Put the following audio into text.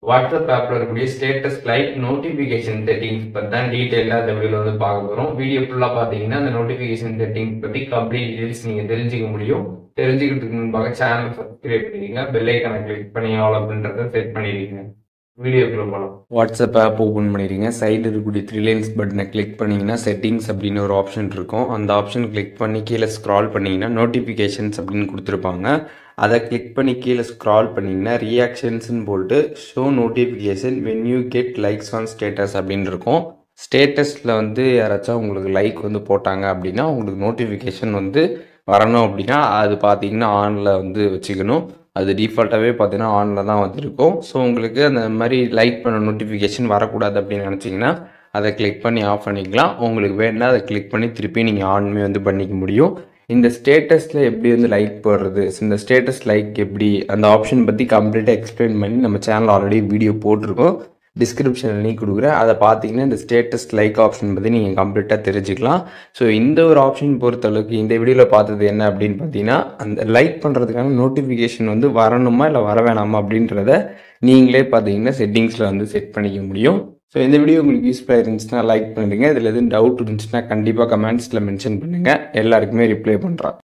WhatsApp ஆப்ல இருக்கக்கூடிய status like notification settings பற்றி தான் டீட்டெயிலாக இந்த வீடியோவில் வந்து பார்க்க போகிறோம். வீடியோ ஃபுல்லாக பார்த்தீங்கன்னா அந்த நோட்டிஃபிகேஷன் செட்டிங்ஸ் பற்றி கம்ப்ளீட் டீட்டெயில்ஸ் நீங்கள் தெரிஞ்சுக்க முடியும். தெரிஞ்சுக்கிறதுக்கு முன்பாக சேனல் சப்ஸ்கிரைப் பண்ணிடுங்க, பெல் ஐக்கானை கிளிக் பண்ணி ஆல் அப்படின்றத செட் பண்ணிடுங்க. வீடியோக்குள்ள போகலாம். வாட்ஸ்அப் ஆப் ஓப்பன் பண்ணிடுங்க. சைடில் இருக்கக்கூடிய 3 லைன்ஸ் பட்டனை கிளிக் பண்ணிங்கன்னா செட்டிங்ஸ் அப்படின்னு ஒரு ஆப்ஷன் இருக்கும். அந்த ஆப்ஷன் கிளிக் பண்ணி கீழே ஸ்க்ரால் பண்ணிங்கன்னா நோட்டிஃபிகேஷன்ஸ் அப்படின்னு கொடுத்துருப்பாங்க. அதை கிளிக் பண்ணி கீழே ஸ்க்ரால் பண்ணிங்கன்னா ரியாக்ஷன்ஸ்ன்னு போட்டு show notification when you get likes on status அப்படின்னு இருக்கும். ஸ்டேட்டஸில் வந்து யாராச்சும் உங்களுக்கு லைக் வந்து போட்டாங்க அப்படின்னா உங்களுக்கு நோட்டிஃபிகேஷன் வந்து வரணும் அப்படின்னா அது பார்த்தீங்கன்னா ஆனில் வந்து வச்சுக்கணும். அது டிஃபால்ட்டாகவே பார்த்தீங்கன்னா ஆனில் தான் வந்துருக்கும். ஸோ உங்களுக்கு அந்த மாதிரி லைக் பண்ண நோட்டிஃபிகேஷன் வரக்கூடாது அப்படின்னு நினச்சிங்கன்னா அதை கிளிக் பண்ணி ஆஃப் பண்ணிக்கலாம். உங்களுக்கு வேணுன்னா அதை கிளிக் பண்ணி திருப்பி நீங்கள் ஆன்மே வந்து பண்ணிக்க முடியும். இந்த ஸ்டேட்டஸில் எப்படி வந்து லைக் போடுறது, இந்த ஸ்டேட்டஸ் லைக் எப்படி அந்த ஆப்ஷன் பற்றி கம்ப்ளீட்டாக எக்ஸ்பிளைன் பண்ணி நம்ம சேனல் ஆல்ரெடி வீடியோ போட்டிருக்கோம். டிஸ்கிரிப்ஷனில் லிங்க் கொடுக்குறேன். அதை பார்த்தீங்கன்னா இந்த ஸ்டேட்டஸ் லைக் ஆப்ஷன் பற்றி நீங்கள் கம்ப்ளீட்டாக தெரிஞ்சுக்கலாம். ஸோ இந்த ஒரு ஆப்ஷன் பொறுத்தளவுக்கு இந்த வீடியோவில் பார்த்தது என்ன அப்படின்னு பார்த்தீங்கன்னா அந்த லைக் பண்ணுறதுக்கான நோட்டிஃபிகேஷன் வந்து வரணுமா இல்லை வர வேணாமா அப்படின்றத நீங்களே பார்த்தீங்கன்னா செட்டிங்ஸில் வந்து செட் பண்ணிக்க முடியும். ஸோ இந்த வீடியோ உங்களுக்கு யூஸ்ஃபுல்லாக இருந்துச்சுன்னா லைக் பண்ணுறீங்க. இதில் எதுவும் டவுட் இருந்துச்சுன்னா கண்டிப்பாக கமெண்ட்ஸில் மென்ஷன் பண்ணுங்கள். எல்லாருக்குமே ரிப்ளை பண்ணுறேன்.